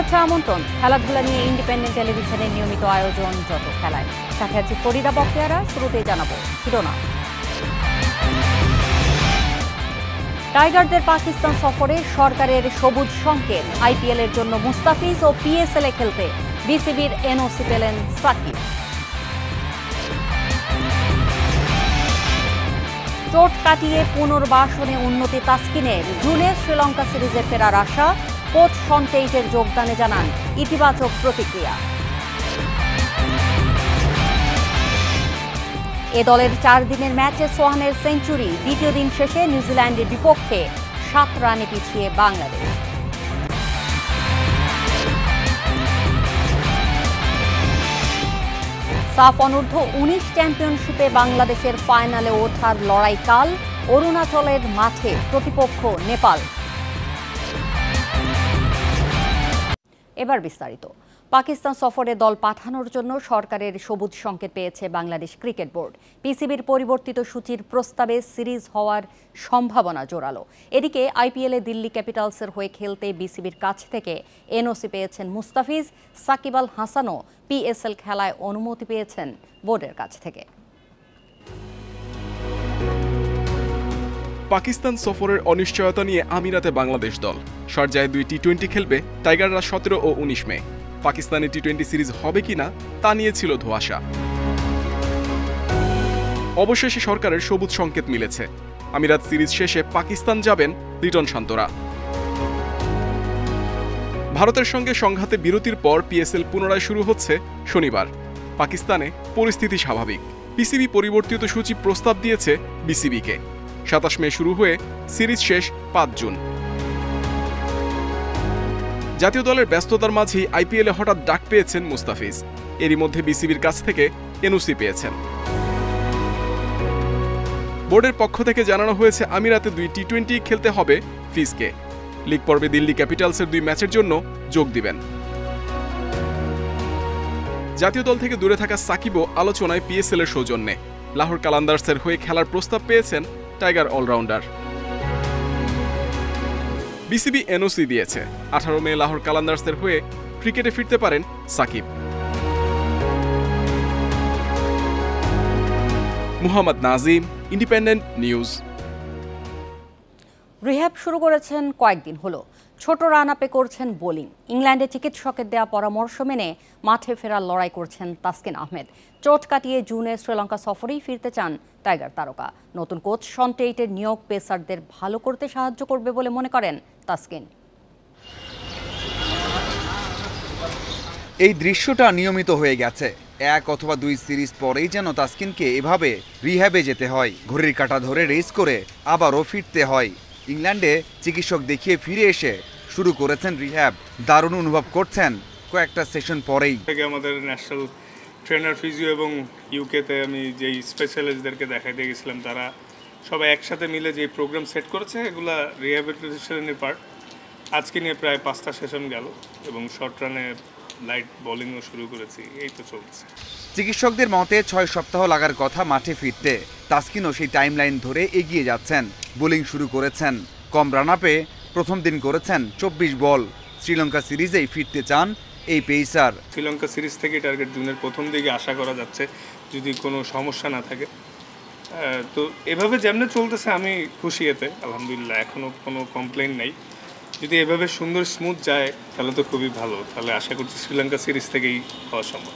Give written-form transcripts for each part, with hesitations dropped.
শুভেচ্ছা আমন্ত্রণ। খেলাধুলা নিয়ে ইন্ডিপেন্ডেন্ট টেলিভিশনের নিয়মিত আয়োজন যত খেলায়, সাথে আছি ফরিদা বখতিয়ারা। শুরুতেই জানাবো শিরোনাম। টাইগারদের পাকিস্তান সফরে সরকারের সবুজ সংকেত। আইপিএল এর জন্য মুস্তাফিজ ও পিএসএল এ খেলতে বিসিবির এনওসি পেলেন সাকিব। চোট কাটিয়ে পুনর্বাসনে উন্নতি তাসকিনের। জুনে শ্রীলঙ্কা সিরিজে ফেরার আশা। কোচ শন টেইটের যোগদানে জানান ইতিবাচক প্রতিক্রিয়া। এ দলের 4 দিনের ম্যাচে সোহানের সেঞ্চুরি। দ্বিতীয় দিন শেষে নিউজিল্যান্ডের বিপক্ষে 7 রানে পিছিয়ে বাংলাদেশ। সাফ অনূর্ধ্ব 19 চ্যাম্পিয়নশিপে বাংলাদেশের ফাইনালে ওঠার লড়াই কাল। অরুণাচলের মাঠে প্রতিপক্ষ নেপাল। এবার বিস্তারিত। পাকিস্তান সফরে দল পাঠানোর জন্য সরকারের সবুজ সংকেত পেয়েছে বাংলাদেশ ক্রিকেট বোর্ড। পিসিবির পরিবর্তিত সূচির প্রস্তাবে সিরিজ হওয়ার সম্ভাবনা জোরালো। এদিকে আইপিএলে দিল্লি ক্যাপিটালসের হয়ে খেলতে বিসিবির কাছ থেকে এনওসি পেয়েছেন মুস্তাফিজ। সাকিব আল হাসানও পিএসএল খেলায় অনুমতি পেয়েছেন বোর্ডের কাছ থেকে। পাকিস্তান সফরের অনিশ্চয়তা নিয়ে আমিরাতে বাংলাদেশ দল। শারজায় 2 টি-20 খেলবে টাইগাররা 17 ও 19 মে। পাকিস্তানে টি-20 সিরিজ হবে কিনা তা নিয়ে ছিল ধোঁয়াশা। অবশেষে সরকারের সবুজ সংকেত মিলেছে। আমিরাত সিরিজ শেষে পাকিস্তান যাবেন লিটন শান্তরা। ভারতের সঙ্গে সংঘাতে বিরতির পর পিএসএল পুনরায় শুরু হচ্ছে শনিবার। পাকিস্তানে পরিস্থিতি স্বাভাবিক। পিসিবি পরিবর্তিত সূচি প্রস্তাব দিয়েছে বিসিবিকে। 27 মে শুরু হয়ে সিরিজ শেষ 5 জুন। জাতীয় দলের ব্যস্ততার মাঝেই আইপিএলে হঠাৎ ডাক পেয়েছেন মুস্তাফিজ। এরই মধ্যে বিসিবির কাছ থেকে এনওসি পেয়েছেন। বোর্ডের পক্ষ থেকে জানানো হয়েছে আমিরাতে 2 টি-20 খেলতে হবে ফিজকে। লিগ পর্বে দিল্লি ক্যাপিটালসের 2 ম্যাচের জন্য যোগ দিবেন। জাতীয় দল থেকে দূরে থাকা সাকিবও আলোচনায় পিএসএল এর সৌজন্যে। লাহোর কালান্দার্সের হয়ে খেলার প্রস্তাব পেয়েছেন টাইগার অলরাউন্ডার। বিসিবি এনওসি দিয়েছে। 18 মে লাহোর কালান্দার্সের হয়ে ক্রিকেটে ফিরতে পারেন Shakib. Muhammad Nazim, independent news. Rehab শুরু করেছেন কয়েকদিন হলো। ছোট রান আপে করছেন বোলিং। ইংল্যান্ডে চিকিৎসকের দেয়া পরামর্শ মেনে মাঠে ফেরার লড়াই করছেন তাসকিন আহমেদ। চোট কাটিয়ে জুনে শ্রীলঙ্কা সফরেই ফিরতে চান টাইগার তারকা। নতুন কোচ শন টেইটের নিয়োগ পেসারদের ভালো করতে সাহায্য করবে বলে মনে করেন তাসকিন। এই দৃশ্যটা নিয়মিত হয়ে গেছে। 1 অথবা 2 সিরিজ পরেই যেন তাসকিনকে এভাবে রিহ্যাবে যেতে হয়। ঘড়ির কাঁটা ধরে রেস করে আবারও ফিরতে হয়। ইংল্যান্ডে চিকিৎসক দেখিয়ে ফিরে এসে শুরু করেছেন রিহ্যাব। দারুণ অনুভব করছেন কয়েকটা সেশন পরেই। আমাদের ন্যাশনাল ট্রেনার ফিজিও এবং ইউকেতে আমি যেই স্পেশালিস্টদেরকে দেখাইতে গেছিলাম, তারা সবাই একসাথে মিলে যে প্রোগ্রাম সেট করেছে, এগুলা রিহ্যাবিলিটেশনের পার্ট। আজকে নিয়ে প্রায় 5টা সেশন গেল এবং শর্ট রানে লাইট বোলিংও শুরু করেছি। এই তো চলছে। চিকিৎসকদের মতে 6 সপ্তাহ লাগার কথা মাঠে ফিরতে। তাসকিনও সেই টাইমলাইন ধরে এগিয়ে যাচ্ছেন। বোলিং শুরু করেছেন কম রান আপে। প্রথম দিন করেছেন 24 বল। শ্রীলঙ্কা সিরিজেই ফিরতে চান এই পেসার। শ্রীলঙ্কা সিরিজ থেকে টার্গেট জুনের প্রথম দিকে আশা করা যাচ্ছে, যদি কোনো সমস্যা না থাকে। তো এভাবে যেমনি চলতেছে আমি খুশি এতে, আলহামদুলিল্লাহ। এখনও কোনো কমপ্লেইন নাই। যদি এভাবে সুন্দর স্মুথ যায় তাহলে তো খুবই ভালো। তাহলে আশা করছি শ্রীলঙ্কা সিরিজ থেকেই হওয়া সম্ভব।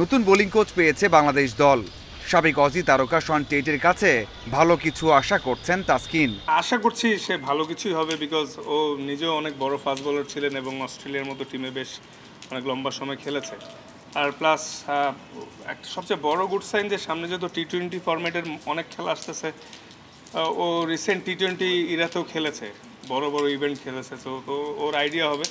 নতুন বোলিং কোচ পেয়েছে বাংলাদেশ দল। সাবেক অজি তারকা শন টেইটের কাছে ভালো কিছু আশা করছেন তাসকিন। আশা করছি সে ভালো কিছুই হবে, বিকজ ও নিজেও অনেক বড় ফাস্ট বোলার ছিলেন এবং অস্ট্রেলিয়ার মতো টিমে বেশ অনেক লম্বা সময় খেলেছে। আর প্লাস একটা সবচেয়ে বড় গুড সাইন যে সামনে যেহেতু টি-20 ফরম্যাটের অনেক খেলা আসতেছে, ও রিসেন্ট টি-20 ইরাতেও খেলেছে, বড় বড় ইভেন্ট খেলেছে। তো ওর আইডিয়া হবে।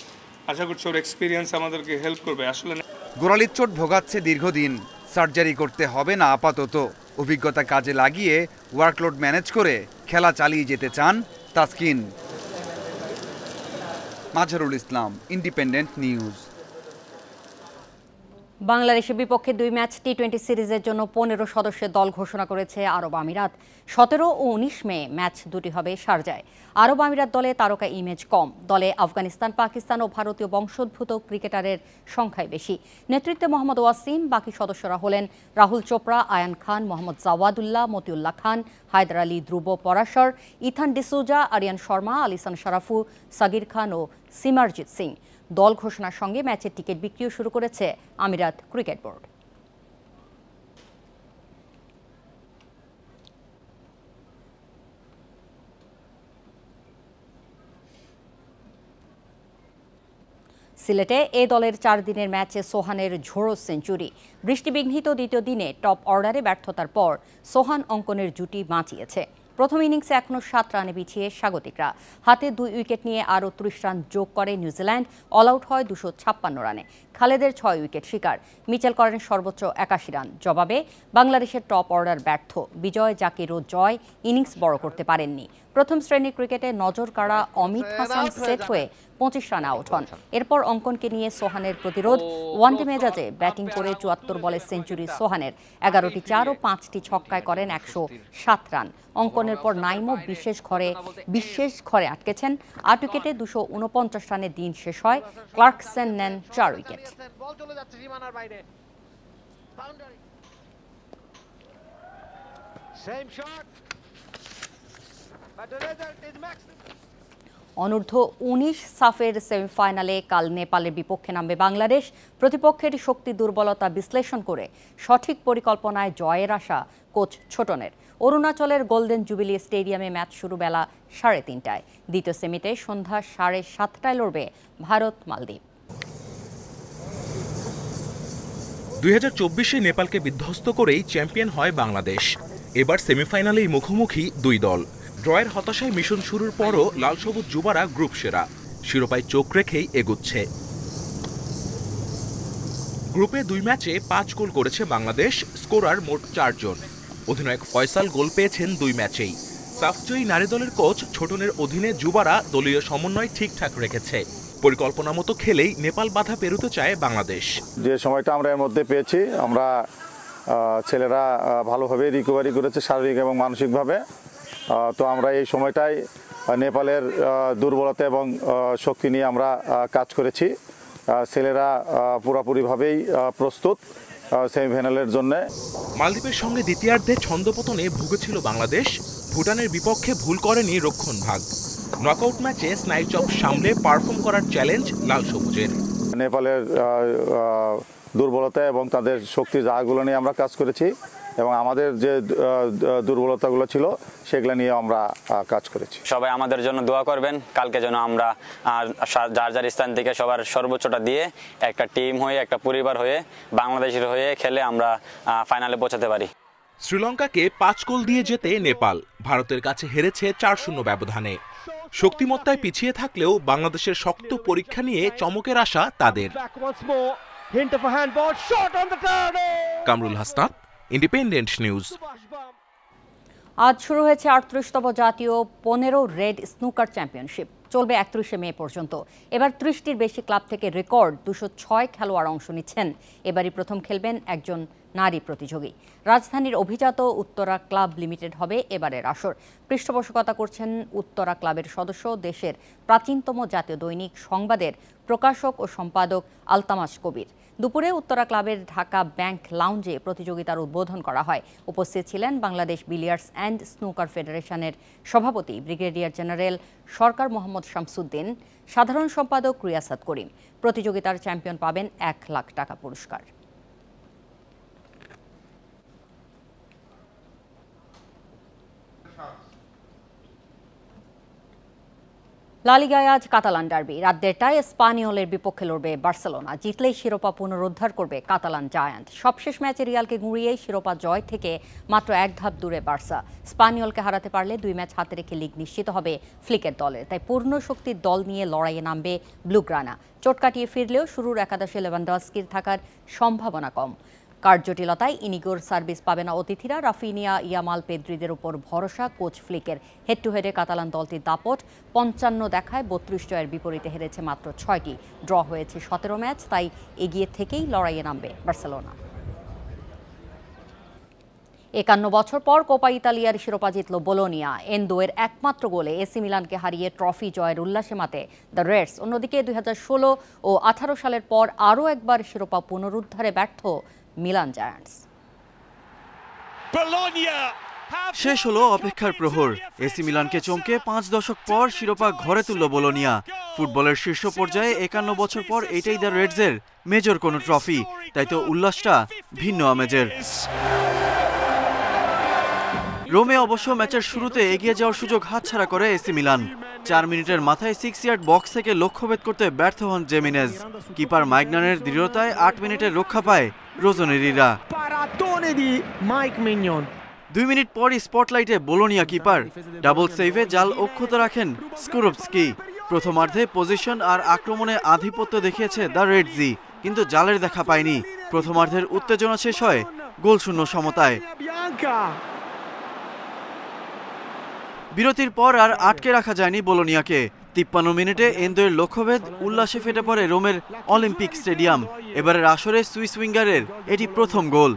আশা করছি ওর এক্সপিরিয়েন্স আমাদেরকে হেল্প করবে। আসলে গোড়ালির চোট ভোগাচ্ছে দীর্ঘদিন। সার্জারি করতে হবে না আপাতত। অভিজ্ঞতা কাজে লাগিয়ে ওয়ার্কলোড ম্যানেজ করে খেলা চালিয়ে যেতে চান তাসকিন। Mazharul Islam, independent news. বাংলাদেশের বিপক্ষে 2 ম্যাচ টি-20 সিরিজের জন্য 15 সদস্যের দল ঘোষণা করেছে আরব আমিরাত। 17 ও 19 মে ম্যাচ দুটি হবে শারজায়। আরব আমিরাত দলে তারকা ইমেজ কম। দলে আফগানিস্তান, পাকিস্তান ও ভারতীয় বংশোদ্ভূত ক্রিকেটারের সংখ্যাই বেশি। নেতৃত্বে মোহাম্মদ ওয়াসিম, বাকি সদস্যরা হলেন রাহুল চোপড়া, আয়ান খান, মোহাম্মদ জাওয়াদুল্লাহ, মতিউল্লাহ খান, হায়দার আলী, ধ্রুব পরাশর, ইথান ডিসুজা, আরিয়ান শর্মা, আলিসান শারাফু, সাগির খান ও সিমারজিৎ সিং। দল ঘোষণার সঙ্গে ম্যাচের টিকিট বিক্রিও শুরু করেছে আমিরাত ক্রিকেট বোর্ড। সিলেটে এ দলের 4 দিনের ম্যাচে সোহানের ঝোড়ো সেঞ্চুরি। বৃষ্টিবিঘ্নিত দ্বিতীয় দিনে টপ অর্ডারে ব্যর্থতার পর সোহান অঙ্কনের জুটি বাঁচিয়েছে। প্রথম ইনিংসে এখনও 7 রানে পিছিয়ে স্বাগতিকরা। হাতে 2 উইকেট নিয়ে আরও 30 রান যোগ করে নিউজিল্যান্ড। অল আউট হয় 256 রানে। খালেদের 6 উইকেট শিকার। মিচেল করেন সর্বোচ্চ 81 রান। জবাবে বাংলাদেশের টপ অর্ডার ব্যর্থ। বিজয়, জাকির ও জয় ইনিংস বড় করতে পারেননি। প্রথম শ্রেণীর ক্রিকেটে নজর কাড়া অমিত হাসান সেট হয়ে 25 রানে আউট হন। এরপর অঙ্কনকে নিয়ে সোহানের প্রতিরোধ। ওয়ানডে মেজাজে ব্যাটিং করে 74 বলে সেঞ্চুরি সোহানের। 11টি 4 ও 5টি ছক্কায় করেন 107 রান। অঙ্কনের পর নাইমও বিশেষ ঘরে আটকেছেন। 8 উইকেটে 249 রানে দিন শেষ হয়। ক্লার্কসন নেন 4 উইকেট। অনূর্ধ্ব 19 সাফের সেমিফাইনালে কাল নেপালের বিপক্ষে নামবে বাংলাদেশ। প্রতিপক্ষের শক্তি দুর্বলতা বিশ্লেষণ করে সঠিক পরিকল্পনায় জয়ের আশা কোচ ছোটনের। অরুণাচলের গোল্ডেন জুবিলি স্টেডিয়ামে ম্যাচ শুরু বেলা 3:30টায়। দ্বিতীয় সেমিতে সন্ধ্যা 7:30টায় লড়বে ভারত মালদ্বীপ। 2024-এ নেপালকে বিধ্বস্ত করেই চ্যাম্পিয়ন হয় বাংলাদেশ। এবার সেমিফাইনালেই মুখোমুখি দুই দল। ড্রয়ের হতাশায় মিশন শুরুর পরও লাল সবুজ যুবারা গ্রুপ সেরা। শিরোপায় চোখ রেখেই এগুচ্ছে। গ্রুপে 2 ম্যাচে 5 গোল করেছে বাংলাদেশ। স্কোরার মোট 4 জন। অধিনায়ক ফয়সাল গোল পেয়েছেন 2 ম্যাচেই। সাফজয়ী নারী দলের কোচ ছোটনের অধীনে যুবারা দলীয় সমন্বয় ঠিকঠাক রেখেছে। পরিকল্পনা মতো খেলেই নেপাল বাধা পেরোতে চায় বাংলাদেশ। যে সময়টা আমরা এর মধ্যে পেয়েছি, আমরা ছেলেরা ভালোভাবে রিকভারি করেছে শারীরিক এবং মানসিকভাবে। তো আমরা এই সময়টায় নেপালের দুর্বলতা এবং শক্তি নিয়ে আমরা কাজ করেছি। ছেলেরা পুরোপুরিভাবেই প্রস্তুত সেমিফাইনালের জন্য। মালদ্বীপের সঙ্গে দ্বিতীয়ার্ধে ছন্দপতনে ভুগেছিল বাংলাদেশ। ভুটানের বিপক্ষে ভুল করেনি রক্ষণভাগ। নকআউট ম্যাচে স্নাইচপ সামলে পারফর্ম করার চ্যালেঞ্জ লাল সবুজের। নেপালের দুর্বলতা এবং তাদের শক্তির জায়গাগুলো নিয়ে আমরা কাজ করেছি এবং আমাদের যে দুর্বলতাগুলো ছিল সেগুলো নিয়ে আমরা কাজ করেছি। সবাই আমাদের জন্য দোয়া করবেন। কালকে যেন আমরা যার যার স্থান থেকে সবার সর্বোচ্চটা দিয়ে একটা টিম হয়ে, একটা পরিবার হয়ে, বাংলাদেশের হয়ে খেলে আমরা ফাইনালে পৌঁছাতে পারি। শ্রীলঙ্কাকে 5 গোল দিয়ে জেতে নেপাল। ভারতের কাছে হেরেছে 4-0 ব্যবধানে। শক্তিমত্তায় পিছিয়ে থাকলেও বাংলাদেশের শক্ত পরীক্ষা নিয়ে চমকের আশা তাদের। Kamrul Hasnat, independent news. আজ শুরু হয়েছে 38তম জাতীয় 15 রেড স্নুকার চ্যাম্পিয়নশিপ। চলবে 31 মে পর্যন্ত। এবার 30টির বেশি ক্লাব থেকে রেকর্ড 206 খেলোয়াড় অংশ নিচ্ছেন। এবারই প্রথম খেলবেন একজন নারী প্রতিযোগী। রাজধানীর অভিজাত উত্তরা ক্লাব লিমিটেড হবে এবারের আসর। পৃষ্ঠপোষকতা করছেন উত্তরা ক্লাবের সদস্য, দেশের প্রাচীনতম জাতীয় দৈনিক সংবাদের প্রকাশক ও সম্পাদক আলতামাস কবির। দুপুরে উত্তরা ক্লাবের ঢাকা ব্যাংক লাউঞ্জে প্রতিযোগিতার উদ্বোধন করা হয়। উপস্থিত ছিলেন বাংলাদেশ বিলিয়ার্ডস অ্যান্ড স্নুকার ফেডারেশনের সভাপতি ব্রিগেডিয়ার জেনারেল সরকার মোহাম্মদ শামসুদ্দিন, সাধারণ সম্পাদক রিয়াসাত করিম। প্রতিযোগিতার চ্যাম্পিয়ন পাবেন 1 লাখ টাকা পুরস্কার। লা লিগায় আজ কাতালান ডার্বি। রাত 1:30টায় স্পানিওলের বিপক্ষে লড়বে বার্সেলোনা। জিতলেই শিরোপা পুনরুদ্ধার করবে কাতালান জায়ান্ট। সবশেষ ম্যাচে রিয়ালকে গুঁড়িয়ে শিরোপা জয় থেকে মাত্র 1 ধাপ দূরে বার্সা। স্পানিওলকে হারাতে পারলে 2 ম্যাচ হাতে রেখে লিগ নিশ্চিত হবে ফ্লিকের দলের। তাই পূর্ণ শক্তির দল নিয়ে লড়াইয়ে নামবে ব্লুগ্রানা। চোট কাটিয়ে ফিরলেও শুরুর একাদশে লেভানডস্কির থাকার সম্ভাবনা কম। কার্যটিলতায় ইনিগোর সার্ভিস পাবে না অতিথিরা। রাফিনিয়া, ইয়ামাল, পেদ্রিদের উপর ভরসা কোচ ফ্লিকের। হেড টু হেডে কাতালান দলটির দাপট 55 দেখায় 32 জয়ের বিপরীতে হেরেছে মাত্র 6টি। ড্র হয়েছে 17 ম্যাচ, তাই এগিয়ে থেকেই লড়াইয়ে নামবে বার্সেলোনা। 51 বছর পর কোপা ইতালিয়ার শিরোপা জিতল বোলোনিয়া। এনদোয়ের একমাত্র গোলে এসি মিলানকে হারিয়ে ট্রফি জয়ের উল্লাসে মাতে দ্য রেডস। অন্যদিকে 2016 ও 18 সালের পর আরও একবার শিরোপা পুনরুদ্ধারে ব্যর্থ মিলান জায়ান্টস। শেষ হলো অপেক্ষার প্রহর। এসি মিলানকে চমকে 5 দশক পর শিরোপা ঘরে তুলল বোলোনিয়া। ফুটবলের শীর্ষ পর্যায়ে 51 বছর পর এটাই দ্য রেডসের মেজর কোনো ট্রফি, তাই তো উল্লাসটা ভিন্ন আমেজের। রোমে অবশ্য ম্যাচের শুরুতে এগিয়ে যাওয়ার সুযোগ হাতছাড়া করে এসি মিলান। 4 মিনিটের মাথায় 6 ইয়ার্ড বক্স থেকে লক্ষ্যভেদ করতে ব্যর্থ হন জেমিনেজ। কিপার মাইগনানের দৃঢ়তায় 8 মিনিটের রক্ষা পায় রোজনেরিরা। 2 মিনিট পরই স্পটলাইটে বোলোনিয়া কিপার। ডাবল সেভে জাল অক্ষত রাখেন স্কুরোভস্কি। প্রথমার্ধে পজিশন আর আক্রমণে আধিপত্য দেখিয়েছে দ্য রেডজি, কিন্তু জালের দেখা পায়নি। প্রথমার্ধের উত্তেজনা শেষ হয় গোলশূন্য সমতায়। বিরতির পর আর আটকে রাখা যায়নি বোলোনিয়াকে। 53 মিনিটে এনদোয়ের লক্ষ্যভেদ উল্লাসে ফেটে পড়ে রোমের অলিম্পিক স্টেডিয়াম। এবারের আসরে সুইস উইঙ্গারের এটি প্রথম গোল।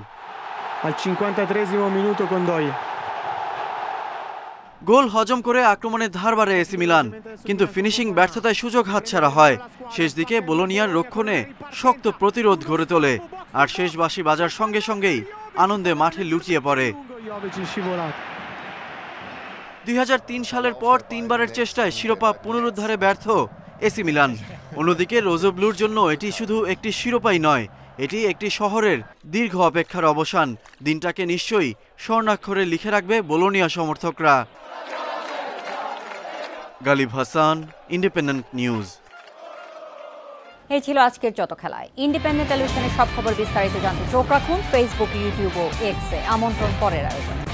গোল হজম করে আক্রমণের ধার বাড়ে এসি মিলান, কিন্তু ফিনিশিং ব্যর্থতায় সুযোগ হাতছাড়া হয়। শেষ দিকে বোলোনিয়ার রক্ষণে শক্ত প্রতিরোধ গড়ে তোলে, আর শেষ বাঁশি বাজার সঙ্গে সঙ্গেই আনন্দে মাঠে লুটিয়ে পড়ে। 2003 সালের পর 3 বারের চেষ্টায় শিরোপা পুনরুদ্ধারে ব্যর্থ এসি মিলান। অন্যদিকে রোজোব্লুর জন্য এটি শুধু একটি শিরোপাই নয়, এটি একটি শহরের দীর্ঘ অপেক্ষার অবসান। দিনটাকে নিশ্চয়ই স্বর্ণাক্ষরে লিখে রাখবে বোলোনিয়া সমর্থকরা। Ghalib Hasan, independent news. এই ছিল আজকের যত খেলায়। ইন্ডিপেন্ডেন্ট টেলিভিশনের সব খবর বিস্তারিত জানতে চোখ রাখুন ফেসবুক, ইউটিউব ও এক্সে। আমন্ত্রণ পরের আয়োজনে।